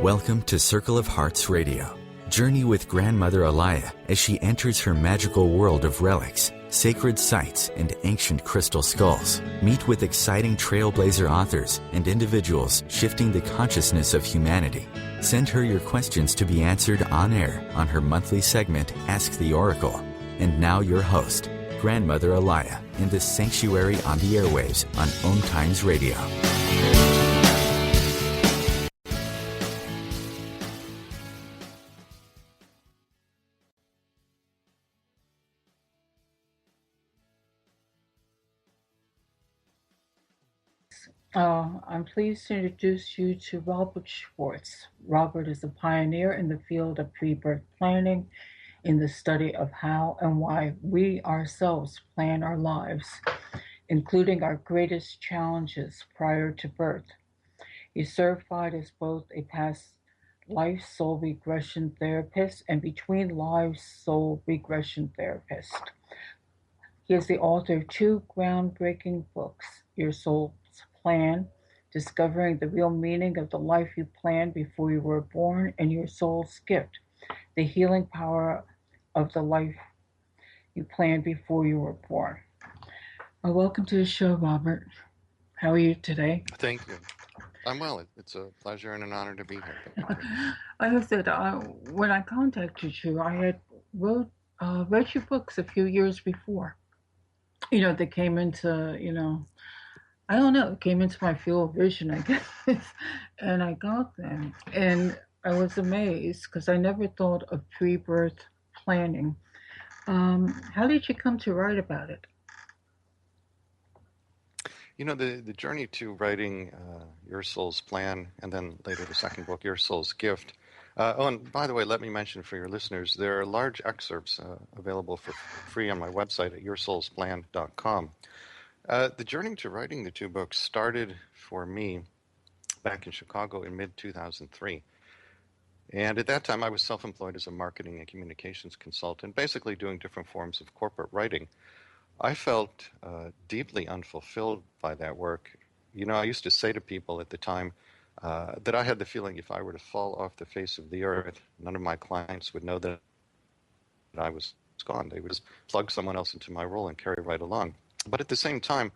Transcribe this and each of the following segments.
Welcome to Circle of Hearts Radio. Journey with Grandmother Alaya as she enters her magical world of relics, sacred sites, and ancient crystal skulls. Meet with exciting trailblazer authors and individuals shifting the consciousness of humanity. Send her your questions to be answered on air on her monthly segment, Ask the Oracle. And now your host, Grandmother Alaya, in the sanctuary on the airwaves on OMTimes Radio. I'm pleased to introduce you to Robert Schwartz. Robert is a pioneer in the field of pre-birth planning, in the study of how and why we ourselves plan our lives, including our greatest challenges prior to birth. He's certified as both a past life soul regression therapist and between lives soul regression therapist. He is the author of two groundbreaking books, Your Soul's Plan, Discovering the Real Meaning of the Life You Planned Before You Were Born, and Your Soul's Gift, The Healing Power of the Life You Planned Before You Were Born. Welcome to the show, Robert. How are you today? Thank you. I'm well. It's a pleasure and an honor to be here. Like I said, when I contacted you, I had read your books a few years before. They came into, I don't know, it came into my field of vision, I guess, and I got them. And I was amazed because I never thought of pre-birth planning. How did you come to write about it? The journey to writing Your Soul's Plan, and then later the second book, Your Soul's Gift. And by the way, let me mention for your listeners, there are large excerpts available for free on my website at yoursoulsplan.com. The journey to writing the two books started for me back in Chicago in mid-2003. And at that time, I was self-employed as a marketing and communications consultant, basically doing different forms of corporate writing. I felt deeply unfulfilled by that work. I used to say to people at the time that I had the feeling if I were to fall off the face of the earth, none of my clients would know that I was gone. They would just plug someone else into my role and carry right along. But at the same time,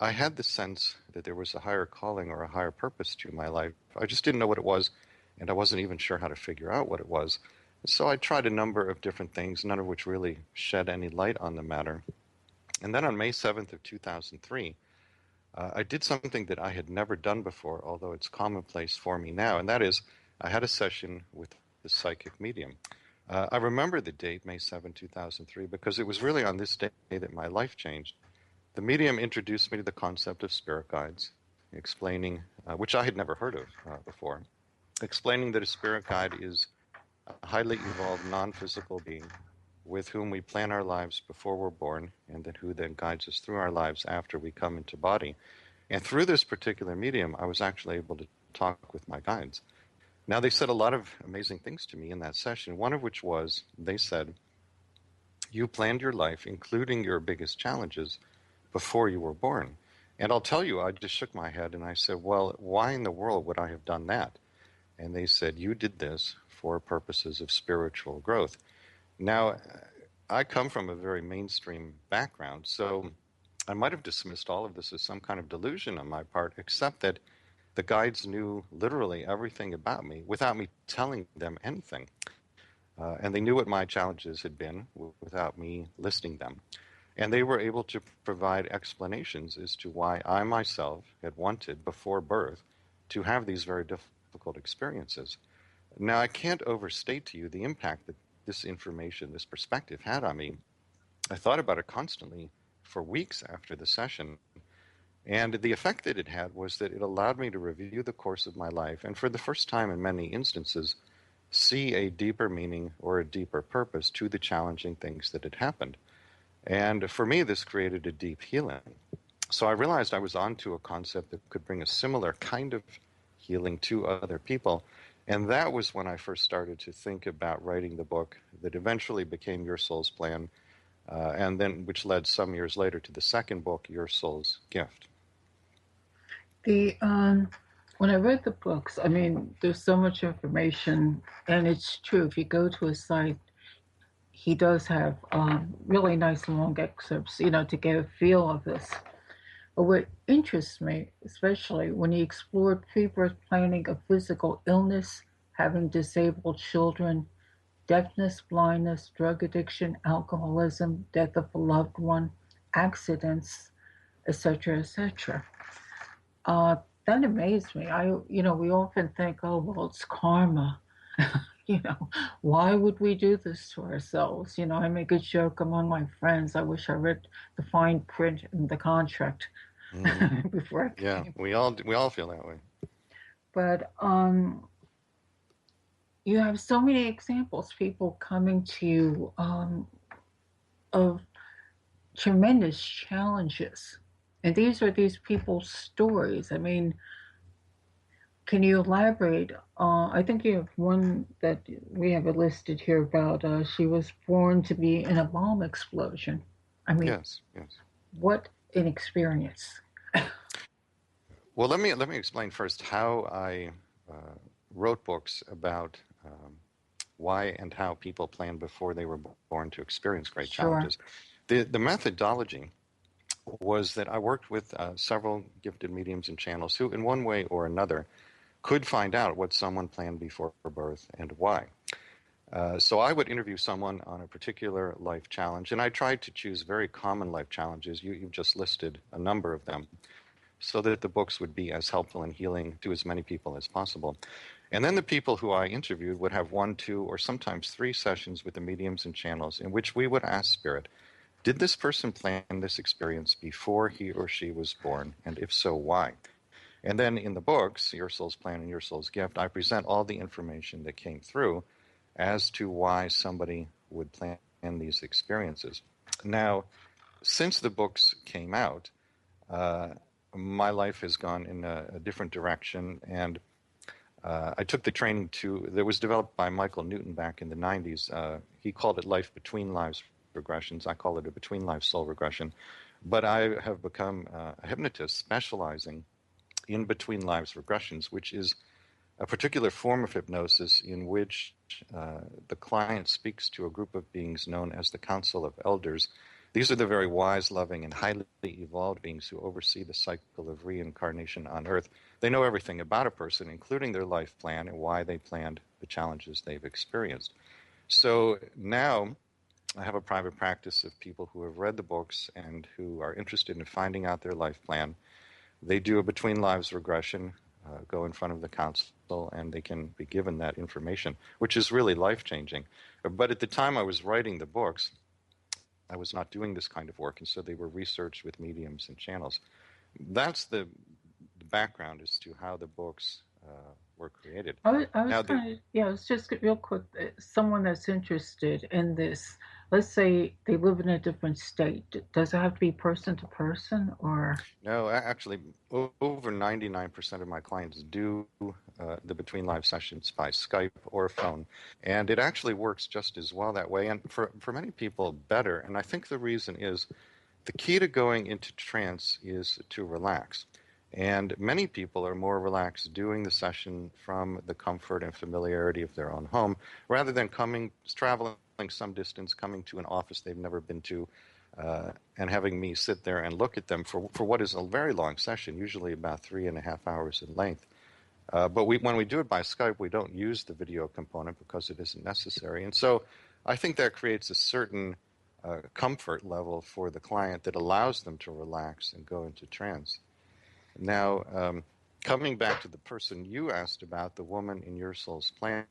I had the sense that there was a higher calling or a higher purpose to my life. I just didn't know what it was, and I wasn't even sure how to figure out what it was. So I tried a number of different things, none of which really shed any light on the matter. And then on May 7th of 2003, I did something that I had never done before, although it's commonplace for me now, and that is I had a session with the psychic medium. I remember the date, May 7, 2003, because it was really on this day that my life changed. The medium introduced me to the concept of spirit guides, explaining, which I had never heard of before, explaining that a spirit guide is a highly evolved non-physical being with whom we plan our lives before we're born, and then who then guides us through our lives after we come into body. And through this particular medium, I was actually able to talk with my guides. Now, they said a lot of amazing things to me in that session, one of which was, they said, you planned your life, including your biggest challenges, before you were born. And I'll tell you, I just shook my head and I said, well, why in the world would I have done that? And they said, you did this for purposes of spiritual growth. Now, I come from a very mainstream background, so I might have dismissed all of this as some kind of delusion on my part, except that the guides knew literally everything about me without me telling them anything. And they knew what my challenges had been without me listing them. And they were able to provide explanations as to why I myself had wanted, before birth, to have these very difficult experiences. Now, I can't overstate to you the impact that this information, this perspective had on me. I thought about it constantly for weeks after the session. And the effect that it had was that it allowed me to review the course of my life and for the first time in many instances, see a deeper meaning or a deeper purpose to the challenging things that had happened. And for me, this created a deep healing. So I realized I was onto a concept that could bring a similar kind of healing to other people. And that was when I first started to think about writing the book that eventually became Your Soul's Plan, and then which led some years later to the second book, Your Soul's Gift. The When I read the books, I mean, there's so much information, and it's true. If you go to his site, he does have really nice long excerpts, to get a feel of this. But what interests me, especially when he explored pre birth planning of physical illness, having disabled children, deafness, blindness, drug addiction, alcoholism, death of a loved one, accidents, etc., etc. Uh, that amazed me. We often think, oh, well, it's karma. you know, why would we do this to ourselves? I make a joke among my friends. I wish I read the fine print in the contract Mm, before I yeah, came. we all feel that way. But you have so many examples, people coming to you of tremendous challenges. And these are these people's stories. I mean, can you elaborate? I think you have one that we have it listed here about she was born to be in a bomb explosion. I mean, Yes, yes. what an experience. Well, let me explain first how I uh, wrote books about why and how people planned before they were born to experience great Sure. challenges. The methodology was that I worked with several gifted mediums and channels who, in one way or another, could find out what someone planned before birth and why. So I would interview someone on a particular life challenge, and I tried to choose very common life challenges. You've just listed a number of them, so that the books would be as helpful and healing to as many people as possible. And then the people who I interviewed would have one, two, or sometimes three sessions with the mediums and channels in which we would ask Spirit, did this person plan this experience before he or she was born? And if so, why? And then in the books, Your Soul's Plan and Your Soul's Gift, I present all the information that came through as to why somebody would plan these experiences. Now, since the books came out, uh, my life has gone in a different direction, and I took the training that was developed by Michael Newton back in the 90s. He called it Life Between Lives Regressions. I call it a Between Lives Soul Regression. But I have become a hypnotist specializing in Between Lives Regressions, which is a particular form of hypnosis in which the client speaks to a group of beings known as the Council of Elders. These are the very wise, loving, and highly evolved beings who oversee the cycle of reincarnation on Earth. They know everything about a person, including their life plan and why they planned the challenges they've experienced. So now I have a private practice of people who have read the books and who are interested in finding out their life plan. They do a between lives regression, go in front of the council, and they can be given that information, which is really life-changing. But at the time I was writing the books, I was not doing this kind of work, and so they were researched with mediums and channels. That's the background as to how the books were created. I was Now, kind of, yeah, it's just real quick. Someone that's interested in this, let's say they live in a different state. Does it have to be person to person or? no, actually, over 99% of my clients do the between live sessions by Skype or phone, and it actually works just as well that way, and for many people better. And I think the reason is the key to going into trance is to relax. And many people are more relaxed doing the session from the comfort and familiarity of their own home rather than traveling some distance, coming to an office they've never been to, and having me sit there and look at them for what is a very long session, usually about 3.5 hours in length. But when we do it by Skype, we don't use the video component because it isn't necessary. And so I think that creates a certain comfort level for the client that allows them to relax and go into trance. Now, coming back to the person you asked about, the woman in Your Soul's Plan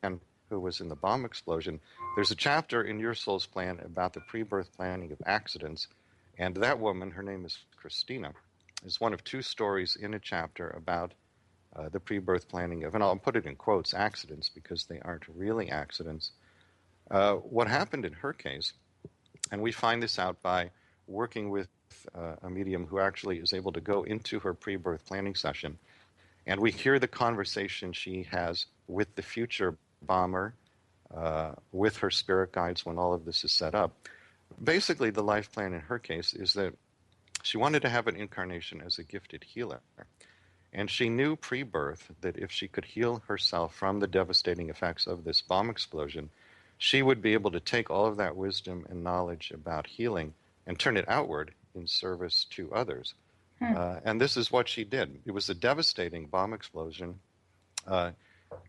who was in the bomb explosion, there's a chapter in Your Soul's Plan about the pre-birth planning of accidents, and that woman, her name is Christina, is one of two stories in a chapter about the pre-birth planning of, and I'll put it in quotes, accidents, because they aren't really accidents. What happened in her case, and we find this out by working with a medium who actually is able to go into her pre-birth planning session, and we hear the conversation she has with the future bomber, with her spirit guides when all of this is set up. Basically, the life plan in her case is that she wanted to have an incarnation as a gifted healer. And she knew pre-birth that if she could heal herself from the devastating effects of this bomb explosion, she would be able to take all of that wisdom and knowledge about healing and turn it outward in service to others. And this is what she did. It was a devastating bomb explosion.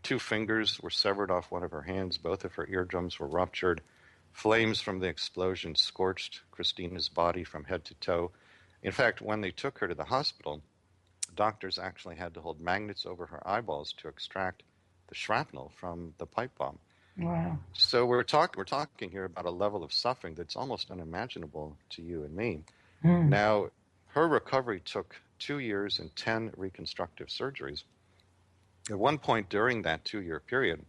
2 fingers were severed off one of her hands. Both of her eardrums were ruptured. Flames from the explosion scorched Christina's body from head to toe. In fact, when they took her to the hospital, doctors actually had to hold magnets over her eyeballs to extract the shrapnel from the pipe bomb. Wow. So we're talking here about a level of suffering that's almost unimaginable to you and me. Now, her recovery took 2 years and 10 reconstructive surgeries. At one point during that 2-year period,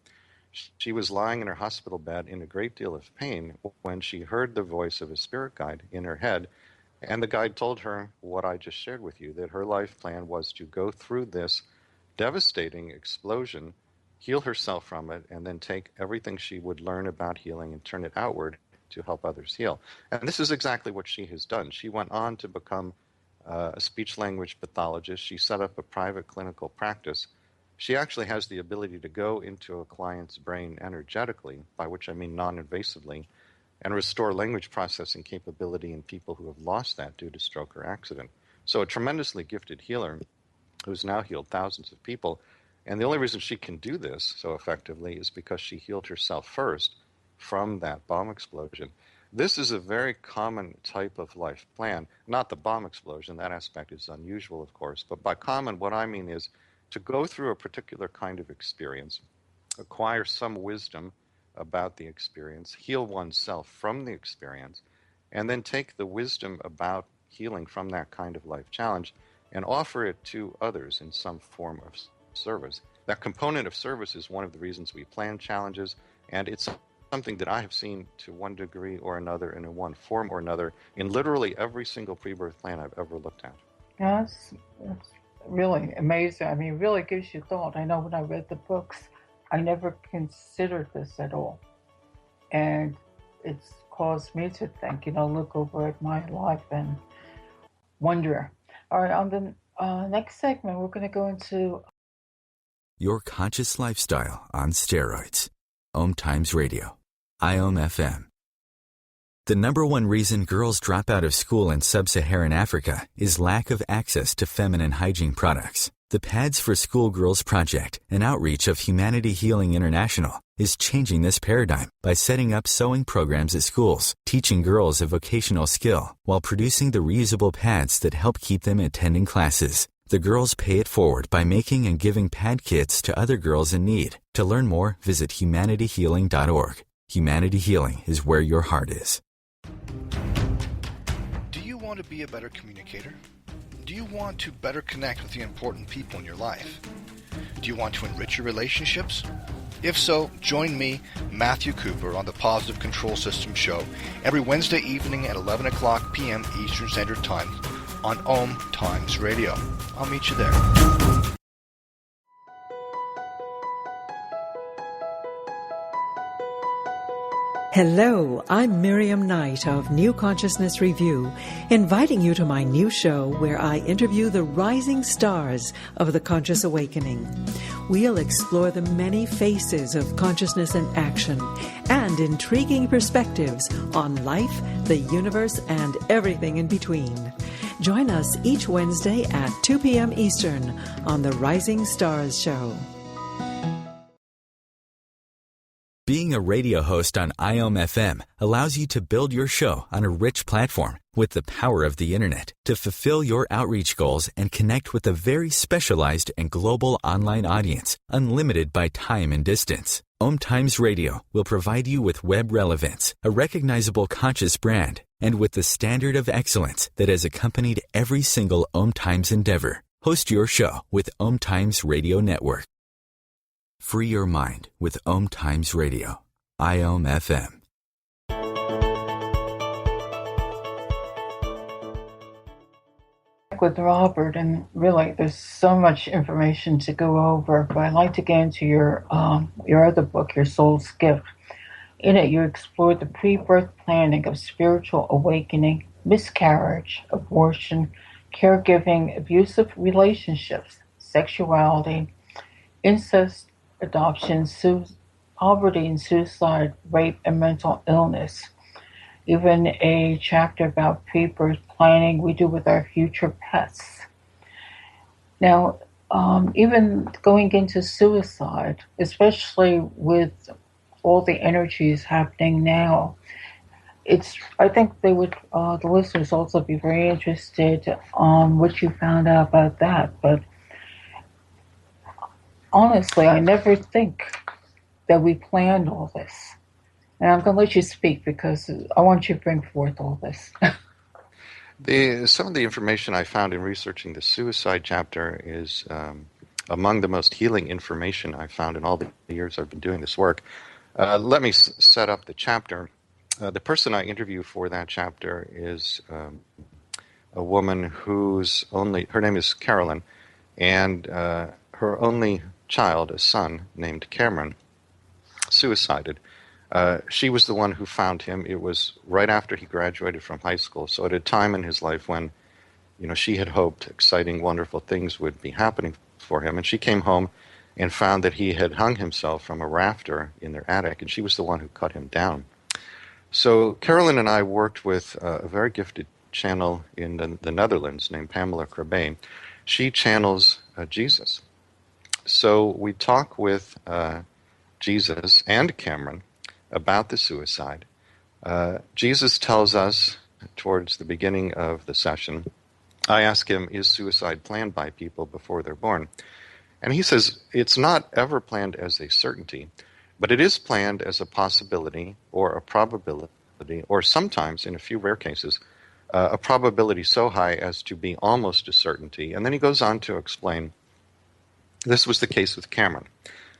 she was lying in her hospital bed in a great deal of pain when she heard the voice of a spirit guide in her head. And the guide told her what I just shared with you, that her life plan was to go through this devastating explosion, heal herself from it, and then take everything she would learn about healing and turn it outward to help others heal. And this is exactly what she has done. She went on to become a speech-language pathologist. She set up a private clinical practice. She actually has the ability to go into a client's brain energetically, by which I mean non-invasively, and restore language processing capability in people who have lost that due to stroke or accident. So a tremendously gifted healer who's now healed thousands of people. And the only reason she can do this so effectively is because she healed herself first from that bomb explosion. This is a very common type of life plan, not the bomb explosion. That aspect is unusual, of course. But by common, what I mean is to go through a particular kind of experience, acquire some wisdom about the experience, heal oneself from the experience, and then take the wisdom about healing from that kind of life challenge and offer it to others in some form of service. That component of service is one of the reasons we plan challenges, and it's something that I have seen to one degree or another and in one form or another in literally every single pre-birth plan I've ever looked at. That's really amazing. I mean, it really gives you thought. I know when I read the books, I never considered this at all. And it's caused me to think, look over at my life and wonder. All right, on the next segment, we're going to go into Your Conscious Lifestyle on Steroids. OMTimes Radio. IOM FM. The number one reason girls drop out of school in sub-Saharan Africa is lack of access to feminine hygiene products. The Pads for Schoolgirls Project, an outreach of Humanity Healing International, is changing this paradigm by setting up sewing programs at schools, teaching girls a vocational skill, while producing the reusable pads that help keep them attending classes. The girls pay it forward by making and giving pad kits to other girls in need. To learn more, visit humanityhealing.org. Humanity Healing is where your heart is. Do you want to be a better communicator? Do you want to better connect with the important people in your life? Do you want to enrich your relationships? If so, join me, Matthew Cooper, on the Positive Control System Show every Wednesday evening at 11 o'clock p.m. Eastern Standard Time on OMTimes Radio. I'll meet you there. Hello, I'm Miriam Knight of New Consciousness Review, inviting you to my new show where I interview the rising stars of the conscious awakening. We'll explore the many faces of consciousness and action and intriguing perspectives on life, the universe, and everything in between. Join us each Wednesday at 2 p.m. Eastern on the Rising Stars Show. Being a radio host on IOM FM allows you to build your show on a rich platform with the power of the internet to fulfill your outreach goals and connect with a very specialized and global online audience, unlimited by time and distance. OMTimes Radio will provide you with web relevance, a recognizable conscious brand, and with the standard of excellence that has accompanied every single OMTimes endeavor. Host your show with OMTimes Radio Network. Free your mind with OMTimes Radio. IOM FM. with Robert, and really there's so much information to go over, but I'd like to get into your other book, Your Soul's Gift. In it, you explore the pre-birth planning of spiritual awakening, miscarriage, abortion, caregiving, abusive relationships, sexuality, incest, adoption, poverty and suicide, rape, and mental illness. Even a chapter about pre-birth planning we do with our future pets. Now, even going into suicide, especially with all the energies happening now, I think the listeners also be very interested on what you found out about that. But honestly, I never think that we planned all this. And I'm going to let you speak because I want you to bring forth all this. Some of the information I found in researching the suicide chapter is among the most healing information I've found in all the years I've been doing this work. Let me set up the chapter. The person I interview for that chapter is a woman her name is Carolyn, and her only child, a son named Cameron, suicided. She was the one who found him. It was right after he graduated from high school, so at a time in his life when, she had hoped exciting, wonderful things would be happening for him. And she came home and found that he had hung himself from a rafter in their attic, and she was the one who cut him down. So Carolyn and I worked with a very gifted channel in the Netherlands named Pamela Kripalu. She channels Jesus. So we talk with Jesus and Cameron about the suicide. Jesus tells us towards the beginning of the session, I ask him, is suicide planned by people before they're born? And he says it's not ever planned as a certainty, but it is planned as a possibility or a probability, or sometimes, in a few rare cases, a probability so high as to be almost a certainty. And then he goes on to explain this was the case with Cameron.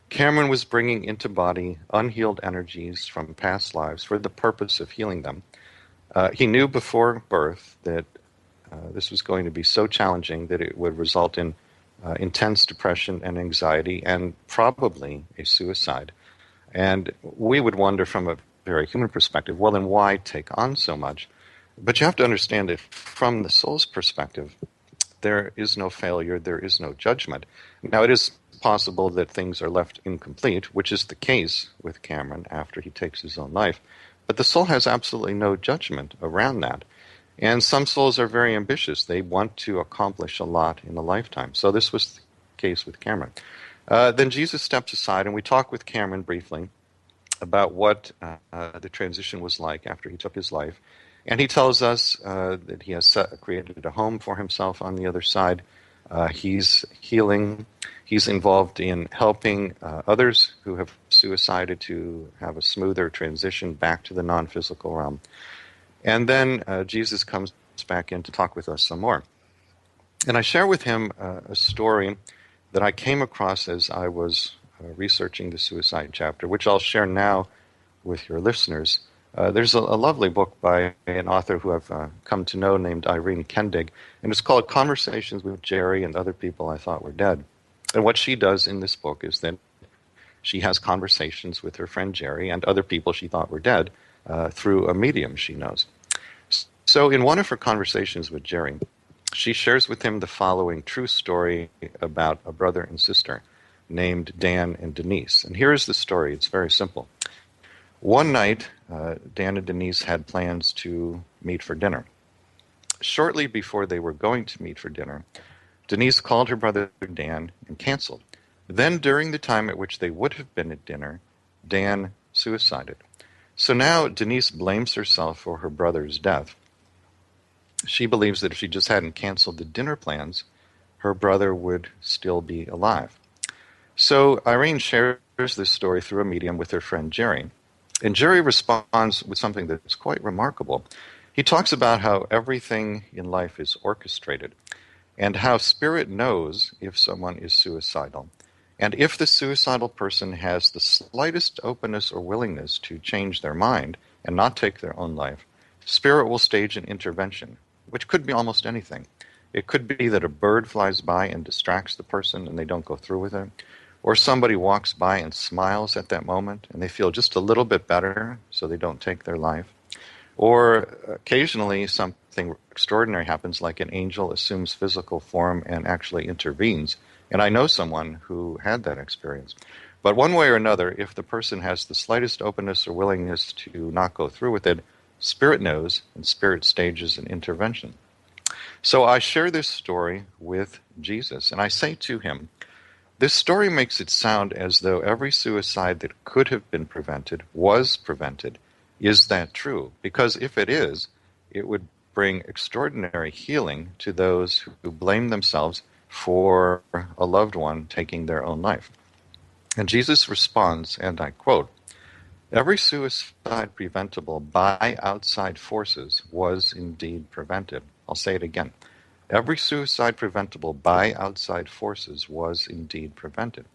Cameron was bringing into body unhealed energies from past lives for the purpose of healing them. He knew before birth that this was going to be so challenging that it would result in intense depression and anxiety and probably a suicide. And we would wonder from a very human perspective, well, then why take on so much? But you have to understand that from the soul's perspective, there is no failure, there is no judgment. Now, it is possible that things are left incomplete, which is the case with Cameron after he takes his own life. But the soul has absolutely no judgment around that. And some souls are very ambitious. They want to accomplish a lot in a lifetime. So this was the case with Cameron. Then Jesus steps aside, and we talk with Cameron briefly about what the transition was like after he took his life. And he tells us that he has created a home for himself on the other side. He's healing. He's involved in helping others who have suicided to have a smoother transition back to the non-physical realm. And then Jesus comes back in to talk with us some more. And I share with him a story that I came across as I was researching the suicide chapter, which I'll share now with your listeners. There's a lovely book by an author who I've come to know named Irene Kendig, and it's called Conversations with Jerry and Other People I Thought Were Dead. And what she does in this book is that she has conversations with her friend Jerry and other people she thought were dead through a medium she knows. So in one of her conversations with Jerry, she shares with him the following true story about a brother and sister named Dan and Denise. And here is the story. It's very simple. One night, Dan and Denise had plans to meet for dinner. Shortly before they were going to meet for dinner, Denise called her brother Dan and canceled. Then, during the time at which they would have been at dinner, Dan suicided. So now Denise blames herself for her brother's death. She believes that if she just hadn't canceled the dinner plans, her brother would still be alive. So Irene shares this story through a medium with her friend Jerry. And Jerry responds with something that's quite remarkable. He talks about how everything in life is orchestrated and how spirit knows if someone is suicidal. And if the suicidal person has the slightest openness or willingness to change their mind and not take their own life, spirit will stage an intervention, which could be almost anything. It could be that a bird flies by and distracts the person and they don't go through with it. Or somebody walks by and smiles at that moment and they feel just a little bit better so they don't take their life. Or occasionally something something extraordinary happens, like an angel assumes physical form and actually intervenes. And I know someone who had that experience. But one way or another, if the person has the slightest openness or willingness to not go through with it, Spirit knows, and Spirit stages an intervention. So I share this story with Jesus, and I say to him, this story makes it sound as though every suicide that could have been prevented was prevented. Is that true? Because if it is, it would bring extraordinary healing to those who blame themselves for a loved one taking their own life. And Jesus responds, and I quote, every suicide preventable by outside forces was indeed prevented. I'll say it again. Every suicide preventable by outside forces was indeed prevented.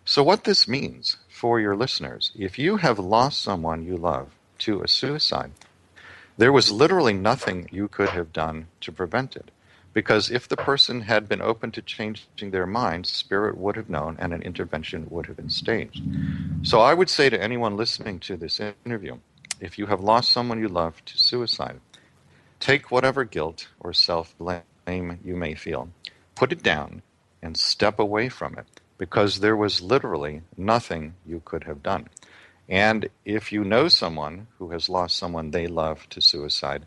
So what this means for your listeners, if you have lost someone you love to a suicide, there was literally nothing you could have done to prevent it. Because if the person had been open to changing their mind, Spirit would have known and an intervention would have been staged. So I would say to anyone listening to this interview, if you have lost someone you love to suicide, take whatever guilt or self-blame you may feel, put it down, and step away from it, because there was literally nothing you could have done. And if you know someone who has lost someone they love to suicide,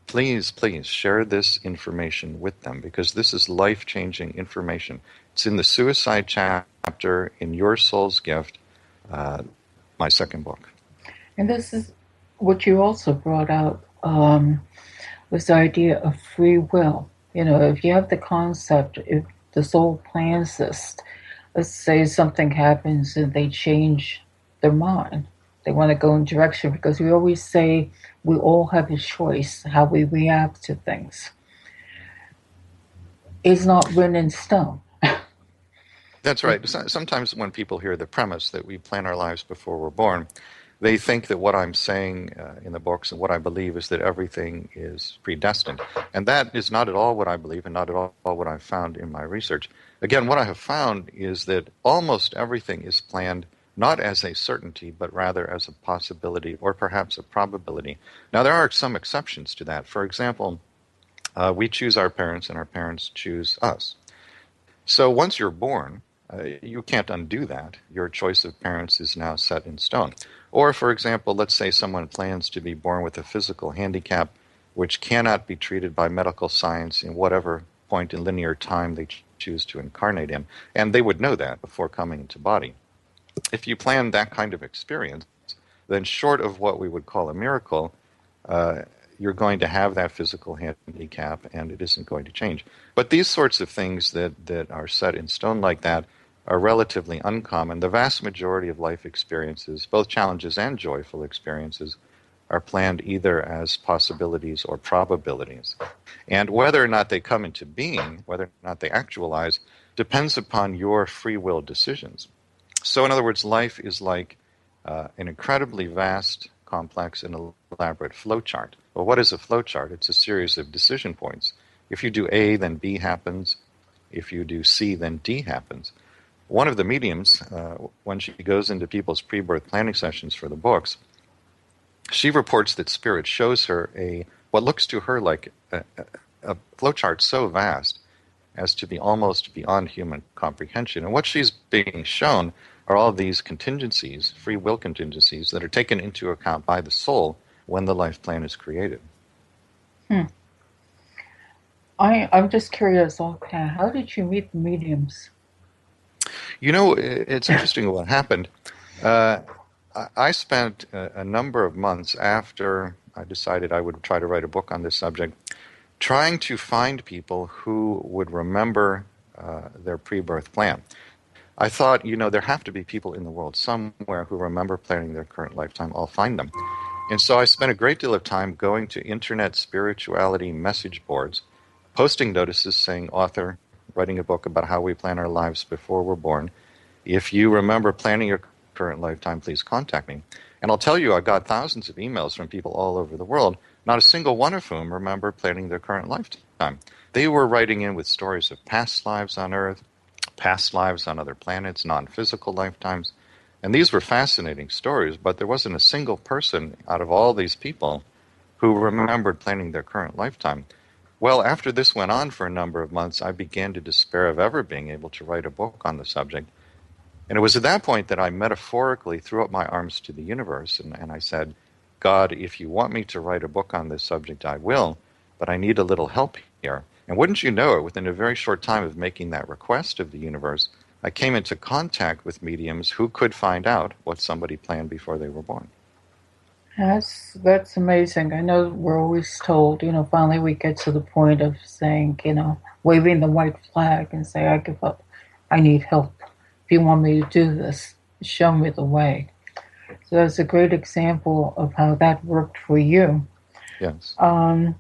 please share this information with them, because this is life-changing information. It's in the suicide chapter in Your Soul's Gift, my second book. And this is what you also brought out, was the idea of free will. You know, if you have the concept, if the soul plans this, let's say something happens and they change their mind. They want to go in direction, because we always say we all have a choice how we react to things. It's not written in stone. That's right. Sometimes when people hear the premise that we plan our lives before we're born, they think that what I'm saying in the books and what I believe is that everything is predestined. And that is not at all what I believe, and not at all what I've found in my research. Again, what I have found is that almost everything is planned not as a certainty, but rather as a possibility or perhaps a probability. Now, there are some exceptions to that. For example, we choose our parents and our parents choose us. So once you're born, you can't undo that. Your choice of parents is now set in stone. Or, for example, let's say someone plans to be born with a physical handicap which cannot be treated by medical science in whatever point in linear time they choose to incarnate in. And they would know that before coming into body. If you plan that kind of experience, then short of what we would call a miracle, you're going to have that physical handicap and it isn't going to change. But these sorts of things that are set in stone like that are relatively uncommon. The vast majority of life experiences, both challenges and joyful experiences, are planned either as possibilities or probabilities. And whether or not they come into being, whether or not they actualize, depends upon your free will decisions. So in other words, life is like an incredibly vast, complex, and elaborate flowchart. Well, what is a flowchart? It's a series of decision points. If you do A, then B happens. If you do C, then D happens. One of the mediums, when she goes into people's pre-birth planning sessions for the books, she reports that Spirit shows her what looks to her like a flowchart so vast as to be almost beyond human comprehension. And what she's being shown are all these contingencies, free will contingencies, that are taken into account by the soul when the life plan is created. I'm just curious, okay, how did you meet the mediums? You know, it's interesting what happened. I spent a number of months after I decided I would try to write a book on this subject, trying to find people who would remember their pre-birth plan. I thought, there have to be people in the world somewhere who remember planning their current lifetime. I'll find them. And so I spent a great deal of time going to internet spirituality message boards, posting notices saying, author, writing a book about how we plan our lives before we're born. If you remember planning your current lifetime, please contact me. And I'll tell you, I got thousands of emails from people all over the world, not a single one of whom remember planning their current lifetime. They were writing in with stories of past lives on Earth, past lives on other planets, non-physical lifetimes. And these were fascinating stories, but there wasn't a single person out of all these people who remembered planning their current lifetime. Well, after this went on for a number of months, I began to despair of ever being able to write a book on the subject. And it was at that point that I metaphorically threw up my arms to the universe and I said, God, if you want me to write a book on this subject, I will, but I need a little help here. And wouldn't you know it, within a very short time of making that request of the universe, I came into contact with mediums who could find out what somebody planned before they were born. That's amazing. I know we're always told, finally we get to the point of saying, waving the white flag and say, I give up. I need help. If you want me to do this, show me the way. So that's a great example of how that worked for you. Yes. I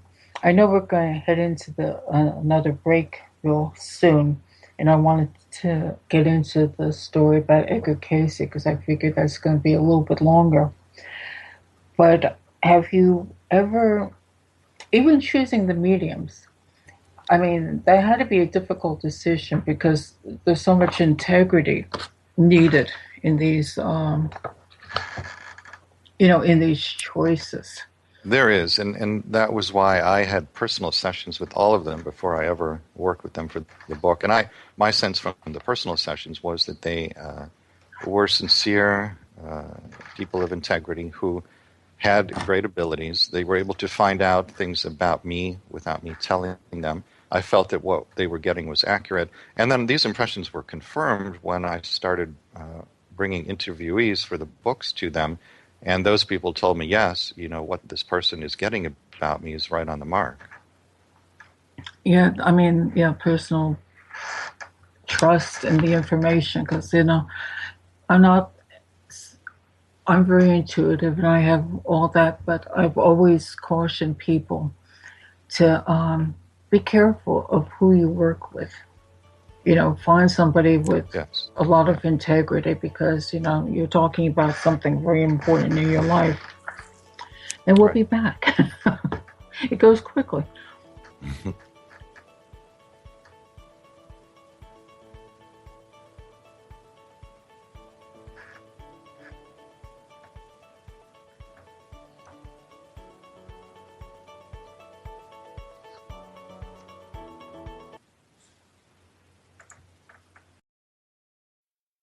know we're going to head into another break real soon, and I wanted to get into the story about Edgar Cayce because I figured that's going to be a little bit longer. But have you ever, even choosing the mediums, I mean, that had to be a difficult decision because there's so much integrity needed in these, in these choices. There is, and that was why I had personal sessions with all of them before I ever worked with them for the book. And my sense from the personal sessions was that they were sincere people of integrity who had great abilities. They were able to find out things about me without me telling them. I felt that what they were getting was accurate. And then these impressions were confirmed when I started bringing interviewees for the books to them. And those people told me, yes, what this person is getting about me is right on the mark. Yeah, I mean, personal trust in the information because, I'm very intuitive and I have all that, but I've always cautioned people to be careful of who you work with. Find somebody with a lot of integrity because, you're talking about something very important in your life. And we'll be back. It goes quickly.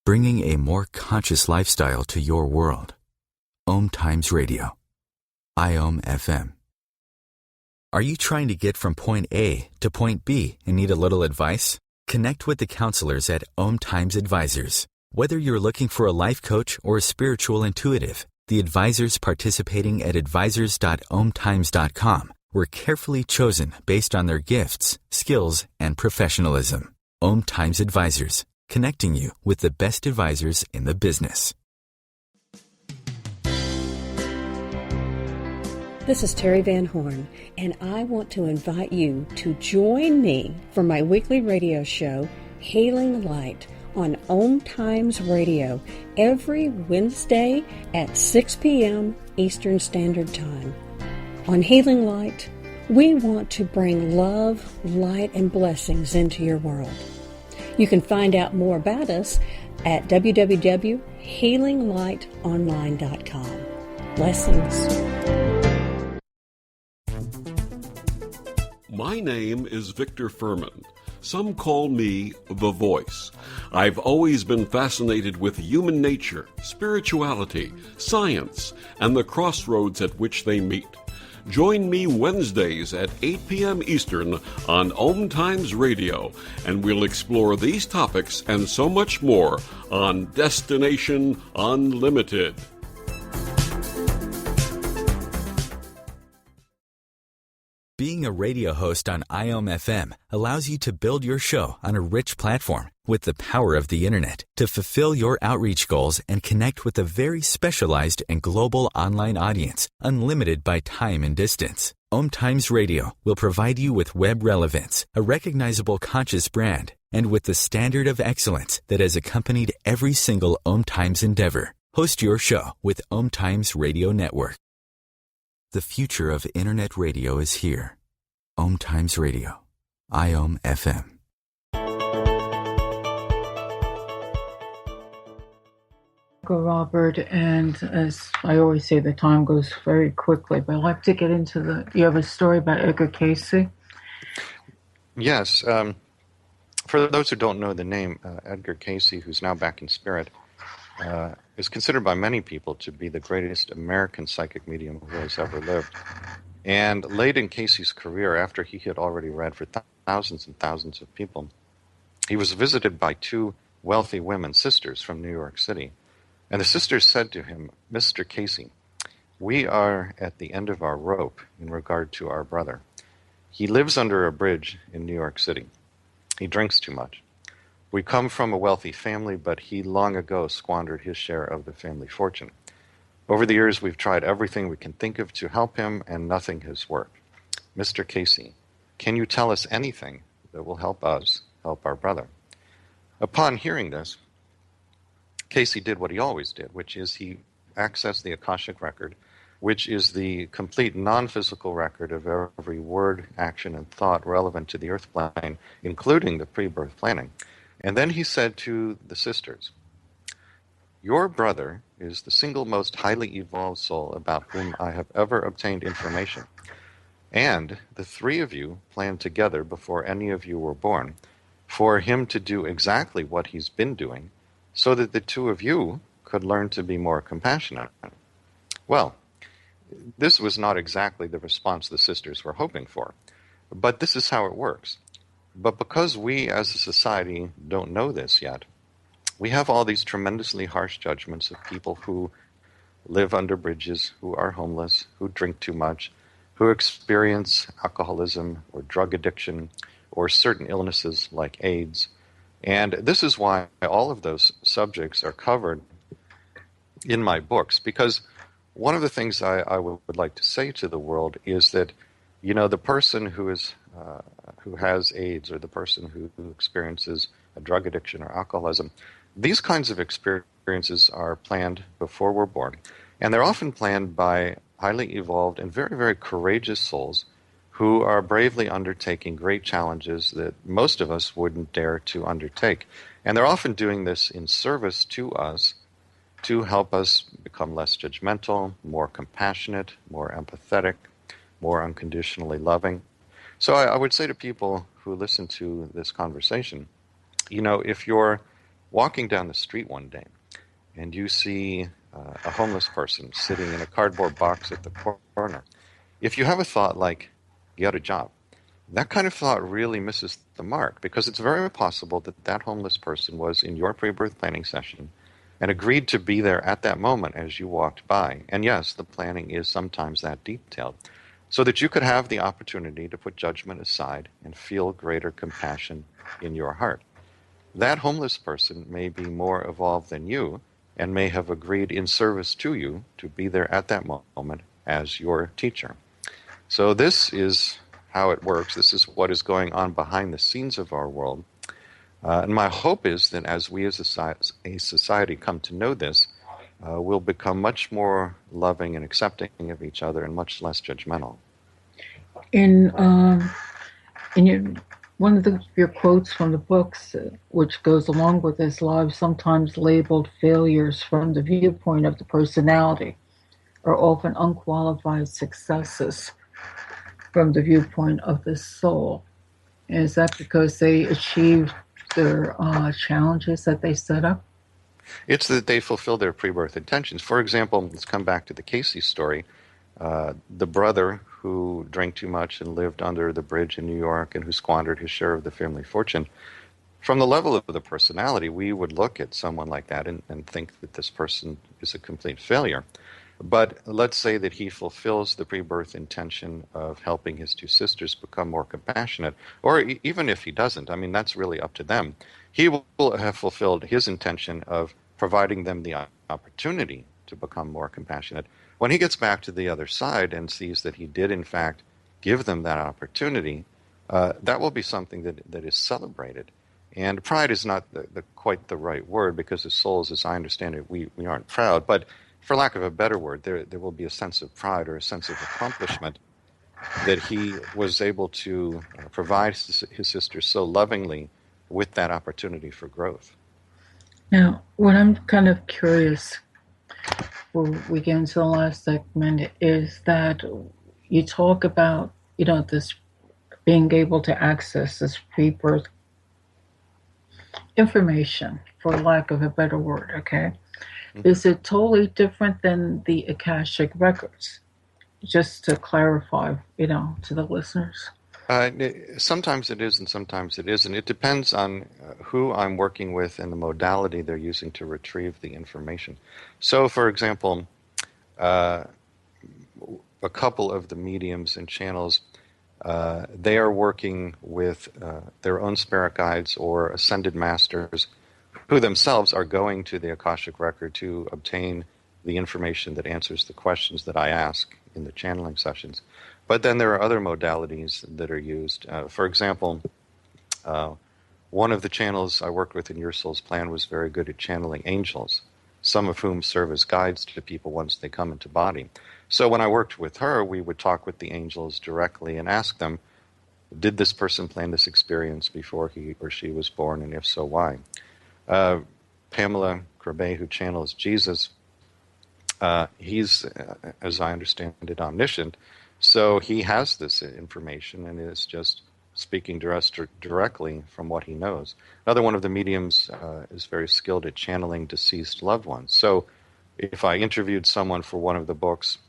Bringing a more conscious lifestyle to your world. OMTimes Radio. IOM FM. Are you trying to get from point A to point B and need a little advice? Connect with the counselors at OMTimes Advisors. Whether you're looking for a life coach or a spiritual intuitive, the advisors participating at advisors.omtimes.com were carefully chosen based on their gifts, skills, and professionalism. OMTimes Advisors, connecting you with the best advisors in the business. This is Terry Van Horn, and I want to invite you to join me for my weekly radio show, Hailing Light, on OMTimes Radio every Wednesday at 6 p.m. Eastern Standard Time. On Hailing Light, we want to bring love, light, and blessings into your world. You can find out more about us at www.healinglightonline.com. Blessings. My name is Victor Furman. Some call me The Voice. I've always been fascinated with human nature, spirituality, science, and the crossroads at which they meet. Join me Wednesdays at 8 p.m. Eastern on OMTimes Radio, and we'll explore these topics and so much more on Destination Unlimited. Being a radio host on IOM FM allows you to build your show on a rich platform with the power of the internet to fulfill your outreach goals and connect with a very specialized and global online audience, unlimited by time and distance. OMTimes Radio will provide you with web relevance, a recognizable conscious brand, and with the standard of excellence that has accompanied every single OMTimes endeavor. Host your show with OMTimes Radio Network. The future of internet radio is here. OMTimes Radio. IOM FM. Robert, and as I always say, the time goes very quickly, but I'd like to get into you have a story about Edgar Cayce, Yes. For those who don't know the name, Edgar Cayce, who's now back in spirit, is considered by many people to be the greatest American psychic medium who has ever lived. And late in Cayce's career, after he had already read for thousands and thousands of people, he was visited by two wealthy women, sisters from New York City. And the sisters said to him, "Mr. Cayce, we are at the end of our rope in regard to our brother. He lives under a bridge in New York City. He drinks too much. We come from a wealthy family, but he long ago squandered his share of the family fortune. Over the years, we've tried everything we can think of to help him, and nothing has worked. Mr. Cayce, can you tell us anything that will help us help our brother?" Upon hearing this, Cayce did what he always did, which is he accessed the Akashic record, which is the complete non-physical record of every word, action, and thought relevant to the earth plane, including the pre-birth planning. And then he said to the sisters, "Your brother is the single most highly evolved soul about whom I have ever obtained information. And the three of you planned together before any of you were born for him to do exactly what he's been doing so that the two of you could learn to be more compassionate." Well, this was not exactly the response the sisters were hoping for, but this is how it works. But because we as a society don't know this yet, we have all these tremendously harsh judgments of people who live under bridges, who are homeless, who drink too much, who experience alcoholism or drug addiction or certain illnesses like AIDS. And this is why all of those subjects are covered in my books, because one of the things I would like to say to the world is that, you know, the person who has AIDS, or the person who experiences a drug addiction or alcoholism, these kinds of experiences are planned before we're born. And they're often planned by highly evolved and very, very courageous souls who are bravely undertaking great challenges that most of us wouldn't dare to undertake. And they're often doing this in service to us to help us become less judgmental, more compassionate, more empathetic, more unconditionally loving. So I would say to people who listen to this conversation, you know, if you're walking down the street one day and you see a homeless person sitting in a cardboard box at the corner, if you have a thought like, "Get a job," that kind of thought really misses the mark, because it's very possible that that homeless person was in your pre-birth planning session and agreed to be there at that moment as you walked by. And yes, the planning is sometimes that detailed, so that you could have the opportunity to put judgment aside and feel greater compassion in your heart. That homeless person may be more evolved than you and may have agreed in service to you to be there at that moment as your teacher. So this is how it works. This is what is going on behind the scenes of our world. And my hope is that as we as a society come to know this, we'll become much more loving and accepting of each other and much less judgmental. In one of your quotes from the books, which goes along with this, lives sometimes labeled failures from the viewpoint of the personality are often unqualified successes from the viewpoint of the soul. Is that because they achieved their challenges that they set up? It's that they fulfill their pre-birth intentions. For example, let's come back to the Cayce story. The brother who drank too much and lived under the bridge in New York and who squandered his share of the family fortune. From the level of the personality, we would look at someone like that and think that this person is a complete failure. But let's say that he fulfills the pre-birth intention of helping his two sisters become more compassionate, or even if he doesn't, I mean, that's really up to them. He will have fulfilled his intention of providing them the opportunity to become more compassionate. When he gets back to the other side and sees that he did, in fact, give them that opportunity, that will be something that is celebrated. And pride is not quite the right word, because as souls, as I understand it, we aren't proud. But for lack of a better word, there will be a sense of pride or a sense of accomplishment that he was able to provide his sister so lovingly with that opportunity for growth. Now, what I'm kind of curious, when we get into the last segment, is that you talk about, this being able to access this pre-birth information, for lack of a better word, okay? Is it totally different than the Akashic records? Just to clarify, to the listeners. Sometimes it is and sometimes it isn't. It depends on who I'm working with and the modality they're using to retrieve the information. So, for example, a couple of the mediums and channels, they are working with their own spirit guides or ascended masters who themselves are going to the Akashic record to obtain the information that answers the questions that I ask in the channeling sessions. But then there are other modalities that are used. For example, one of the channels I worked with in Your Soul's Plan was very good at channeling angels, some of whom serve as guides to people once they come into body. So when I worked with her, we would talk with the angels directly and ask them, did this person plan this experience before he or she was born, and if so, why? Pamela Crabbe, who channels Jesus, he's, as I understand it, omniscient. So he has this information and is just speaking to us directly from what he knows. Another one of the mediums is very skilled at channeling deceased loved ones. So if I interviewed someone for one of the books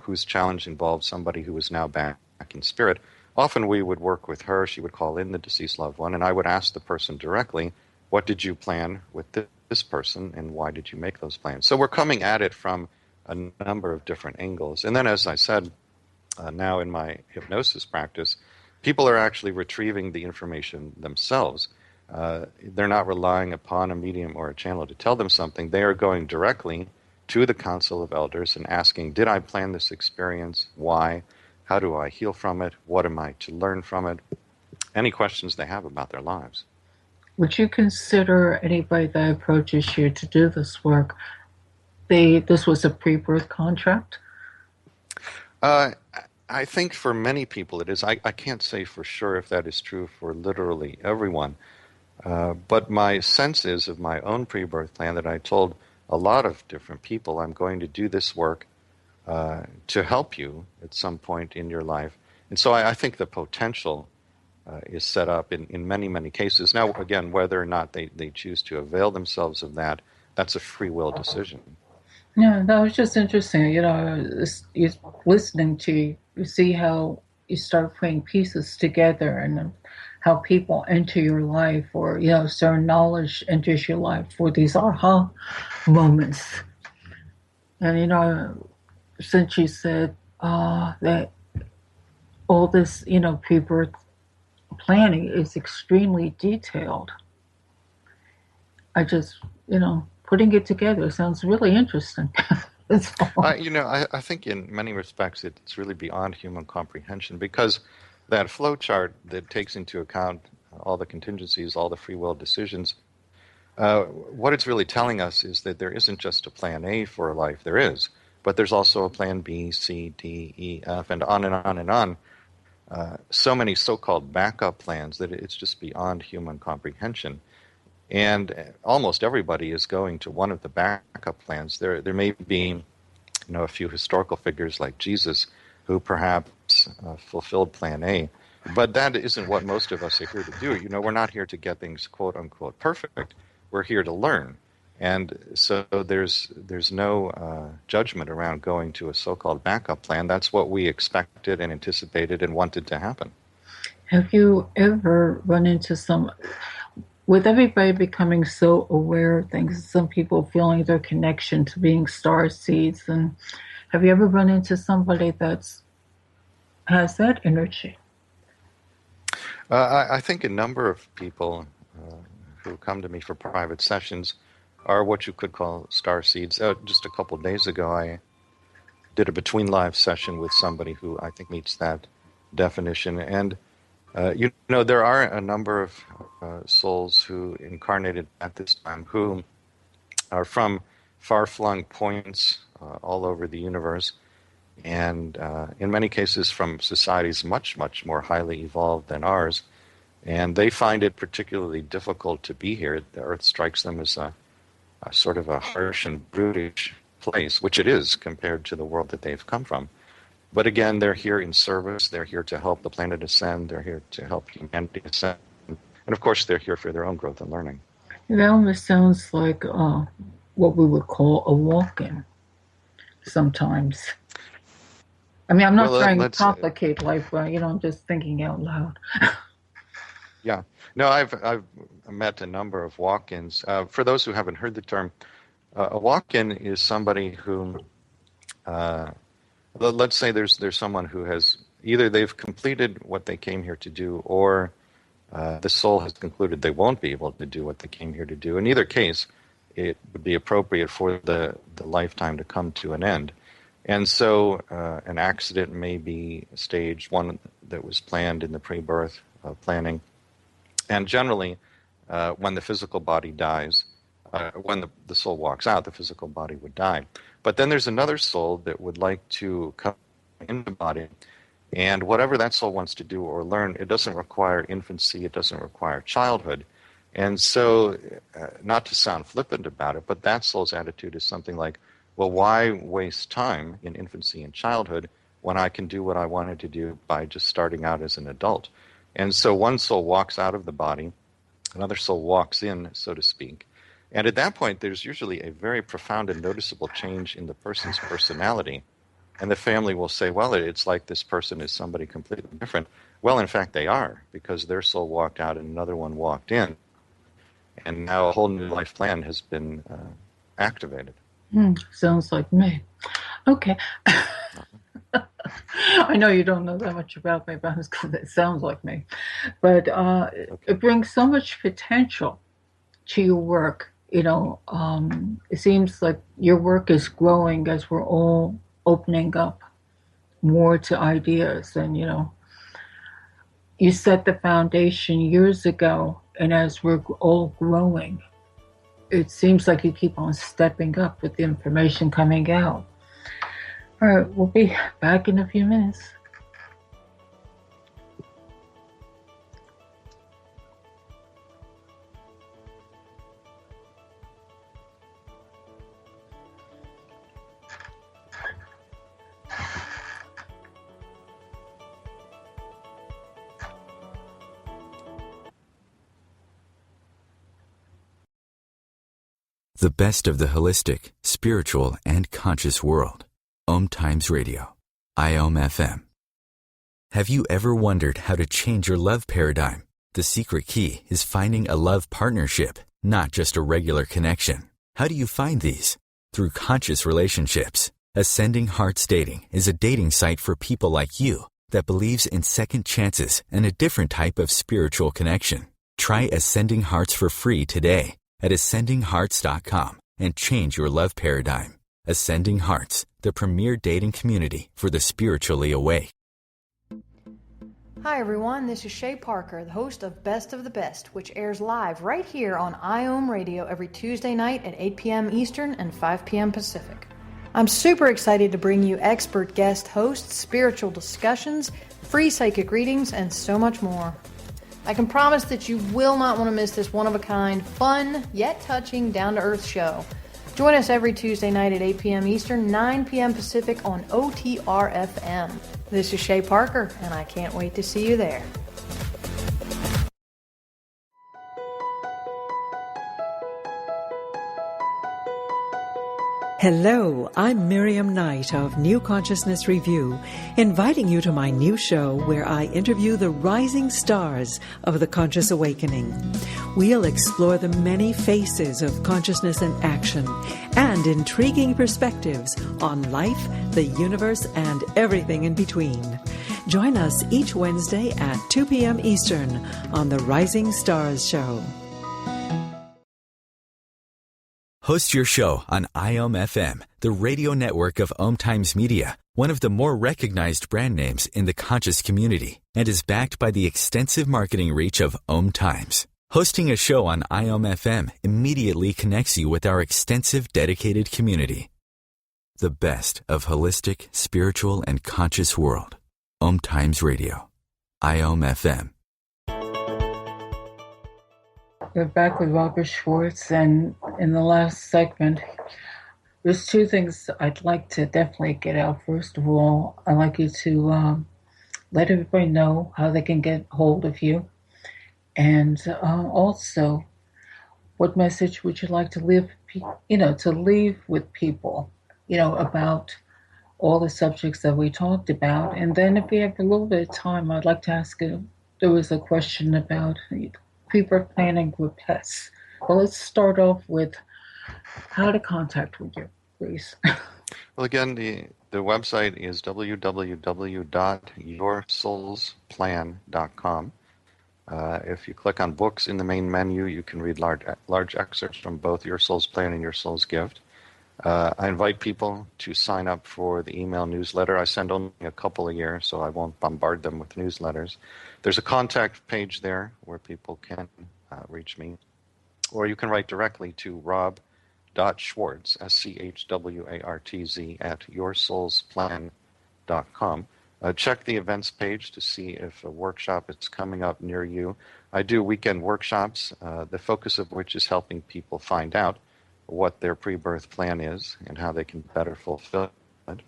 whose challenge involved somebody who was now back in spirit, often we would work with her. She would call in the deceased loved one, and I would ask the person directly, what did you plan with this person, and why did you make those plans? So we're coming at it from a number of different angles. And then, as I said, now in my hypnosis practice, people are actually retrieving the information themselves. They're not relying upon a medium or a channel to tell them something. They are going directly to the Council of Elders and asking, did I plan this experience? Why? How do I heal from it? What am I to learn from it? Any questions they have about their lives. Would you consider anybody that approaches you to do this work, this was a pre-birth contract? I think for many people it is. I can't say for sure if that is true for literally everyone. But my sense is of my own pre-birth plan that I told a lot of different people, I'm going to do this work to help you at some point in your life. And so I think the potential is set up in many, many cases. Now, again, whether or not they choose to avail themselves of that, that's a free will decision. Yeah, that was just interesting. You're listening to you see how you start putting pieces together and how people enter your life, or certain knowledge enters your life for these aha moments. And since you said that all this pre-birth planning is extremely detailed, I just putting it together sounds really interesting. I think in many respects it's really beyond human comprehension, because that flow chart that takes into account all the contingencies, all the free will decisions, what it's really telling us is that there isn't just a plan A for a life. There is, but there's also a plan B, C, D, E, F, and on and on and on. So many so-called backup plans that it's just beyond human comprehension. And almost everybody is going to one of the backup plans. There may be, a few historical figures like Jesus who perhaps fulfilled Plan A, but that isn't what most of us are here to do. We're not here to get things quote unquote perfect. We're here to learn, and so there's no judgment around going to a so-called backup plan. That's what we expected and anticipated and wanted to happen. Have you ever run into with everybody becoming so aware of things, some people feeling their connection to being star seeds, and have you ever run into somebody has that energy? I think a number of people who come to me for private sessions are what you could call star seeds. Just a couple of days ago, I did a between live session with somebody who I think meets that definition, and there are a number of souls who incarnated at this time who are from far-flung points all over the universe, and in many cases from societies much, much more highly evolved than ours, and they find it particularly difficult to be here. The Earth strikes them as a sort of a harsh and brutish place, which it is compared to the world that they've come from. But again, they're here in service. They're here to help the planet ascend. They're here to help humanity ascend. And of course, they're here for their own growth and learning. It almost sounds like what we would call a walk-in sometimes. I mean, I'm not trying to complicate life, but, I'm just thinking out loud. Yeah. No, I've met a number of walk-ins. For those who haven't heard the term, a walk-in is somebody who, let's say there's someone who has, either they've completed what they came here to do, or the soul has concluded they won't be able to do what they came here to do. In either case, it would be appropriate for the lifetime to come to an end. And so an accident may be staged, one that was planned in the pre-birth planning. And generally, when the physical body dies, when the soul walks out, the physical body would die. But then there's another soul that would like to come into the body, and whatever that soul wants to do or learn, it doesn't require infancy, it doesn't require childhood. And so, not to sound flippant about it, but that soul's attitude is something like, well, why waste time in infancy and childhood when I can do what I wanted to do by just starting out as an adult? And so one soul walks out of the body, another soul walks in, so to speak. And at that point, there's usually a very profound and noticeable change in the person's personality. And the family will say, well, it's like this person is somebody completely different. Well, in fact, they are, because their soul walked out and another one walked in. And now a whole new life plan has been activated. Sounds like me. Okay. I know you don't know that much about me, but it sounds like me. But It brings so much potential to your work. It seems like your work is growing as we're all opening up more to ideas. And, you set the foundation years ago, and as we're all growing, it seems like you keep on stepping up with the information coming out. All right, we'll be back in a few minutes. The best of the holistic, spiritual, and conscious world. OMTimes Radio. IOM FM. Have you ever wondered how to change your love paradigm? The secret key is finding a love partnership, not just a regular connection. How do you find these? Through conscious relationships. Ascending Hearts Dating is a dating site for people like you that believes in second chances and a different type of spiritual connection. Try Ascending Hearts for free today at ascendinghearts.com and change your love paradigm. Ascending Hearts, the premier dating community for the spiritually awake. Hi everyone, this is Shay Parker, the host of Best of the Best, which airs live right here on IOM Radio every Tuesday night at 8 p.m. Eastern and 5 p.m. Pacific. I'm super excited to bring you expert guest hosts, spiritual discussions, free psychic readings, and so much more. I can promise that you will not want to miss this one-of-a-kind, fun, yet touching, down-to-earth show. Join us every Tuesday night at 8 p.m. Eastern, 9 p.m. Pacific on OTR-FM. This is Shay Parker, and I can't wait to see you there. Hello, I'm Miriam Knight of New Consciousness Review, inviting you to my new show where I interview the rising stars of the conscious awakening. We'll explore the many faces of consciousness and action and intriguing perspectives on life, the universe, and everything in between. Join us each Wednesday at 2 p.m. Eastern on the Rising Stars Show. Host your show on IOM FM, the radio network of OMTimes Media, one of the more recognized brand names in the conscious community, and is backed by the extensive marketing reach of OMTimes. Hosting a show on IOM FM immediately connects you with our extensive dedicated community. The best of holistic, spiritual, and conscious world. OMTimes Radio. IOM FM. We're back with Robert Schwartz, and in the last segment, There's two things I'd like to definitely get out. First of all, I'd like you to let everybody know how they can get hold of you. And also, what message would you like to leave with people, about all the subjects that we talked about? And then if we have a little bit of time, I'd like to ask you, there was a question about pre-birth planning with pets. Well, let's start off with how to contact with you, please. Well, again, the website is www.yoursoulsplan.com. If you click on books in the main menu, you can read large excerpts from both Your Soul's Plan and Your Soul's Gift. I invite people to sign up for the email newsletter. I send only a couple a year, so I won't bombard them with newsletters. There's a contact page there where people can reach me. Or you can write directly to rob.schwartz, SCHWARTZ, at yoursoulsplan.com. Check the events page to see if a workshop is coming up near you. I do weekend workshops, the focus of which is helping people find out what their pre-birth plan is and how they can better fulfill it.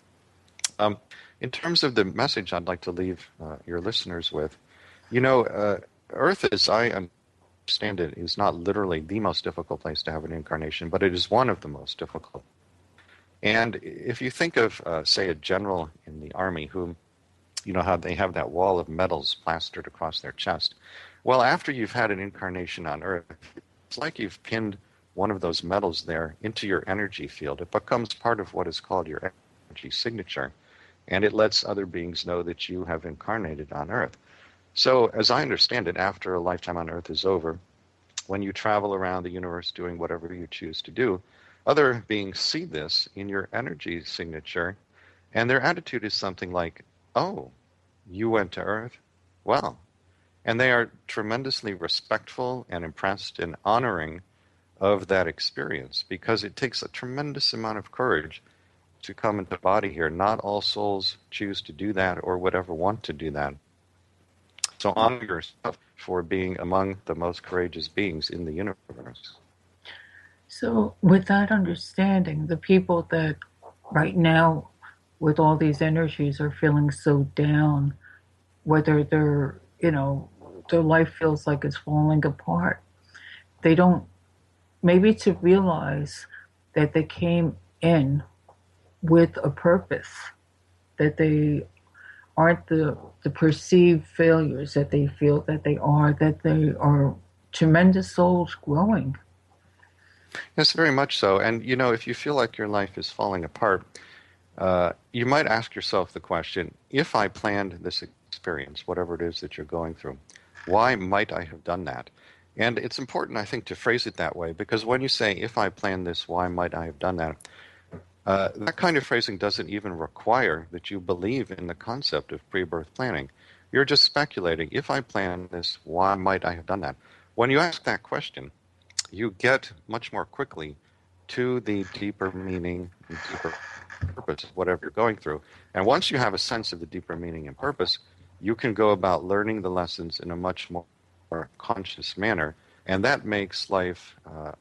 In terms of the message I'd like to leave your listeners with, Earth, as I understand it, is not literally the most difficult place to have an incarnation, but it is one of the most difficult. And if you think of, say, a general in the army who, how they have that wall of medals plastered across their chest. Well, after you've had an incarnation on Earth, it's like you've pinned one of those medals there into your energy field. It becomes part of what is called your energy signature, and it lets other beings know that you have incarnated on Earth. So, as I understand it, after a lifetime on Earth is over, when you travel around the universe doing whatever you choose to do, other beings see this in your energy signature, and their attitude is something like, "Oh, you went to Earth? Well." And they are tremendously respectful and impressed and honoring of that experience, because it takes a tremendous amount of courage to come into body here. Not all souls choose to do that or would ever want to do that. So honor yourself for being among the most courageous beings in the universe. So with that understanding, the people that right now with all these energies are feeling so down, whether their life feels like it's falling apart, they don't, maybe to realize that they came in with a purpose, that they aren't the perceived failures that they feel that they are tremendous souls growing. Yes, very much so. And, if you feel like your life is falling apart, you might ask yourself the question, if I planned this experience, whatever it is that you're going through, why might I have done that? And it's important, I think, to phrase it that way, because when you say, if I planned this, why might I have done that? That kind of phrasing doesn't even require that you believe in the concept of pre-birth planning. You're just speculating, if I planned this, why might I have done that? When you ask that question, you get much more quickly to the deeper meaning and deeper purpose of whatever you're going through. And once you have a sense of the deeper meaning and purpose, you can go about learning the lessons in a much more conscious manner, and that makes life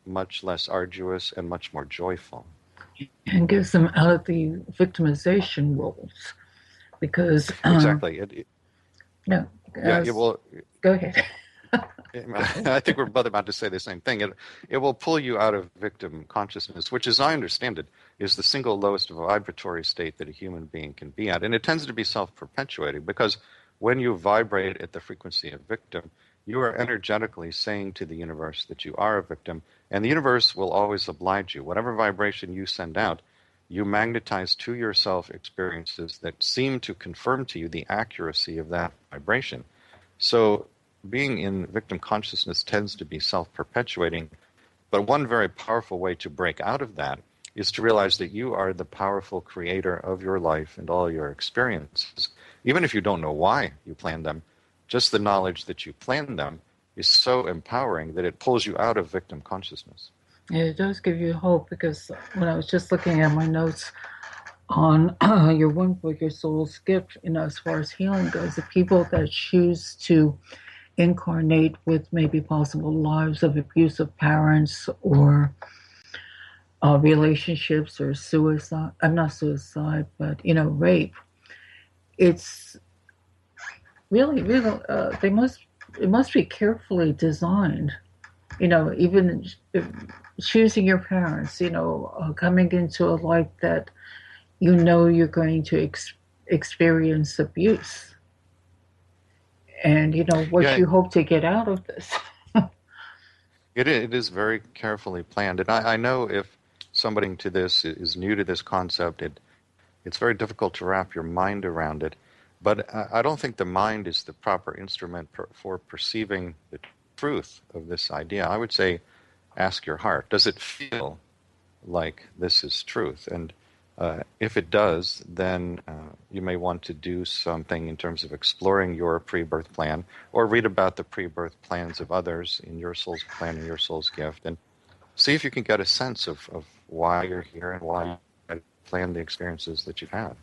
much less arduous and much more joyful. And gives them out of the victimization roles, because exactly. It will. Go ahead. I think we're both about to say the same thing. It will pull you out of victim consciousness, which, as I understand it, is the single lowest vibratory state that a human being can be at. And it tends to be self-perpetuating, because when you vibrate at the frequency of victim, you are energetically saying to the universe that you are a victim, and the universe will always oblige you. Whatever vibration you send out, you magnetize to yourself experiences that seem to confirm to you the accuracy of that vibration. So being in victim consciousness tends to be self-perpetuating, but one very powerful way to break out of that is to realize that you are the powerful creator of your life and all your experiences. Even if you don't know why you planned them, just the knowledge that you planned them is so empowering that it pulls you out of victim consciousness. Yeah, it does give you hope, because when I was just looking at my notes on your one book, Your Soul's Gift, as far as healing goes, the people that choose to incarnate with maybe possible lives of abusive parents or relationships or suicide. I'm not suicide, but rape. It's really, they must. It must be carefully designed. Even choosing your parents. Coming into a life that you're going to experience abuse, and what Yeah, you hope to get out of this. it is very carefully planned. And I know if somebody to this is new to this concept, it's very difficult to wrap your mind around it. But I don't think the mind is the proper instrument for perceiving the truth of this idea. I would say ask your heart. Does it feel like this is truth? And if it does, then you may want to do something in terms of exploring your pre-birth plan, or read about the pre-birth plans of others in your soul's plan and your soul's gift, and see if you can get a sense of why you're here and why you plan the experiences that you've had.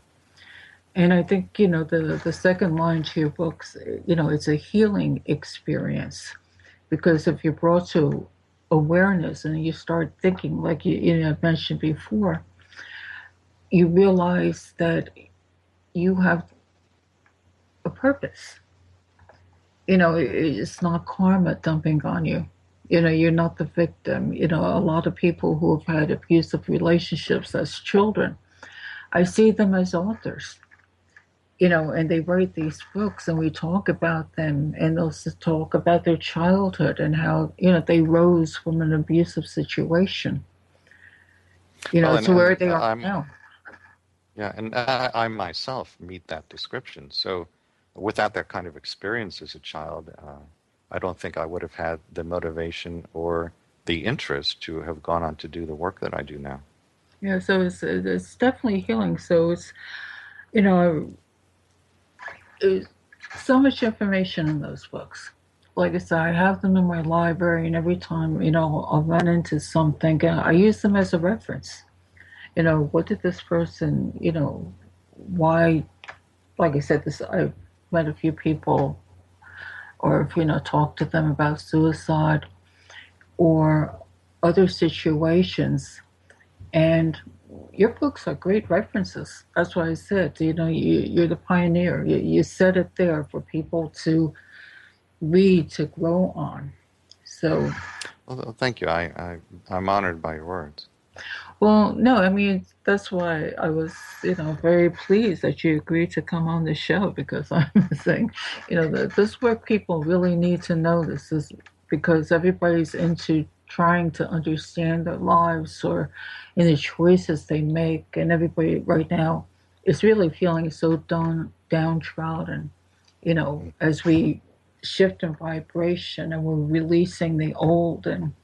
And I think, the second line to your books, it's a healing experience. Because if you're brought to awareness and you start thinking, like you mentioned before, you realize that you have a purpose. It's not karma dumping on you. You're not the victim. A lot of people who have had abusive relationships as children, I see them as authors. And they write these books and we talk about them, and they'll talk about their childhood and how, they rose from an abusive situation, to where they are now. Yeah, and I myself meet that description. So without that kind of experience as a child, I don't think I would have had the motivation or the interest to have gone on to do the work that I do now. Yeah, so it's definitely healing. So it's, so much information in those books. Like I said, I have them in my library, and every time, I'll run into something, I use them as a reference. What did this person, why, like I said, I've met a few people, or if, talked to them about suicide or other situations, and your books are great references. That's why I said, you're the pioneer. You set it there for people to read, to grow on. So, well, thank you. I'm honored by your words. Well, no, I mean, that's why I was, very pleased that you agreed to come on the show, because I'm saying, that this is where people really need to know this, is because everybody's into trying to understand their lives or in the choices they make, and everybody right now is really feeling so downtrodden, as we shift in vibration and we're releasing the old. And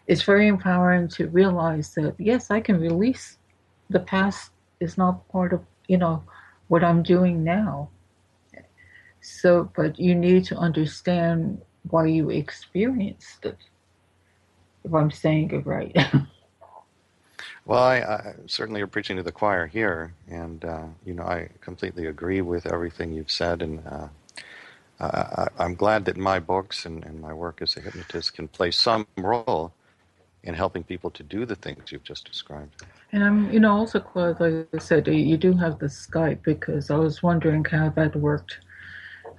it's very empowering to realize that, yes, I can release the past. Is not part of, what I'm doing now. So, but you need to understand why you experienced it, if I'm saying it right. Well, I certainly are preaching to the choir here, and, I completely agree with everything you've said, and I'm glad that my books and my work as a hypnotist can play some role in helping people to do the things you've just described. And I'm, also glad, like I said, you do have the Skype, because I was wondering how that worked.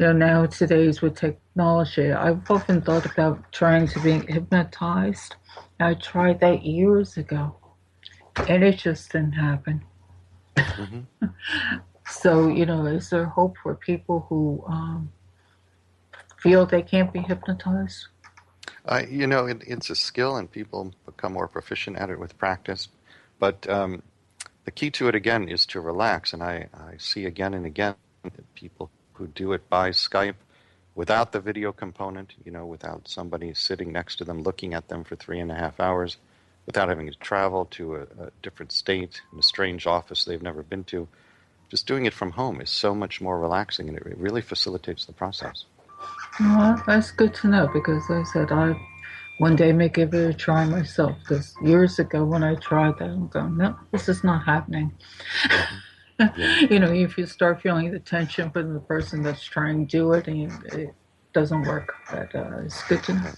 Nowadays with technology, I've often thought about trying to be hypnotized. I tried that years ago, and it just didn't happen. Mm-hmm. So, is there hope for people who feel they can't be hypnotized? It's a skill, and people become more proficient at it with practice. But the key to it, again, is to relax. And I see again and again people who do it by Skype without the video component, without somebody sitting next to them looking at them for 3.5 hours, without having to travel to a different state, in a strange office they've never been to. Just doing it from home is so much more relaxing, and it really facilitates the process. Well, that's good to know, because like I said, I one day may give it a try myself, because years ago when I tried that, I'm going, no, this is not happening. Yeah. If you start feeling the tension from the person that's trying to do it, and it doesn't work. But it's good to know.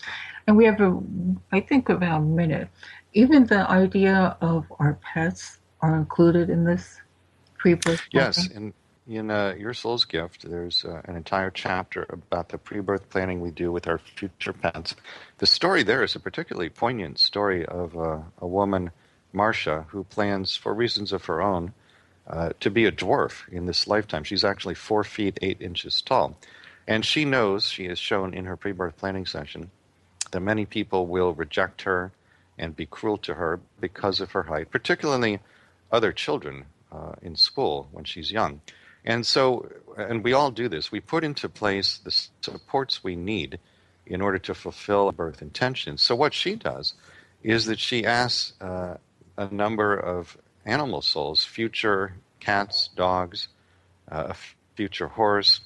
And we have I think about a minute. Even the idea of our pets are included in this pre-birth planning? Yes, in Your Soul's Gift, there's an entire chapter about the pre-birth planning we do with our future pets. The story there is a particularly poignant story of a woman, Marcia, who plans, for reasons of her own, to be a dwarf in this lifetime. She's actually 4 feet 8 inches tall. And she knows, she has shown in her pre-birth planning session, that many people will reject her and be cruel to her because of her height, particularly other children in school when she's young. And so, and we all do this, we put into place the supports we need in order to fulfill birth intentions. So what she does is that she asks a number of animal souls, future cats, dogs, a future horse.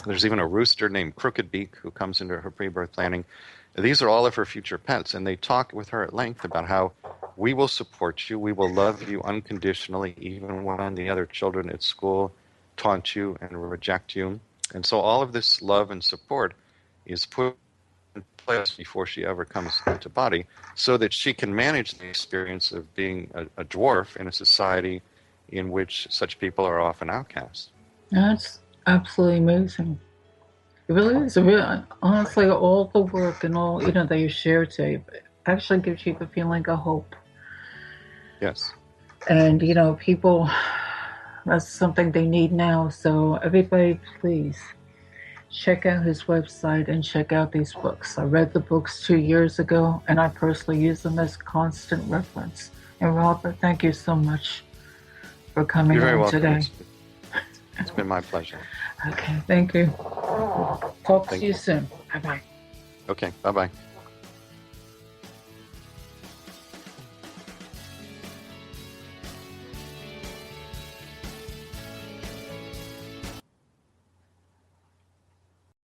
There's even a rooster named Crooked Beak who comes into her pre-birth planning. These are all of her future pets, and they talk with her at length about how we will support you, we will love you unconditionally, even when the other children at school taunt you and reject you. And so all of this love and support is put in place before she ever comes into body, so that she can manage the experience of being a dwarf in a society in which such people are often outcast. That's absolutely amazing. It really is. Honestly, all the work and all that you shared today actually gives you the feeling of hope. Yes. And people, that's something they need now. So everybody, please check out his website and check out these books. I read the books 2 years ago, and I personally use them as constant reference. And Robert, thank you so much for coming You're very on welcome. today. It's been my pleasure. Okay, thank you. Talk to you you. soon. Bye-bye. Okay, bye-bye.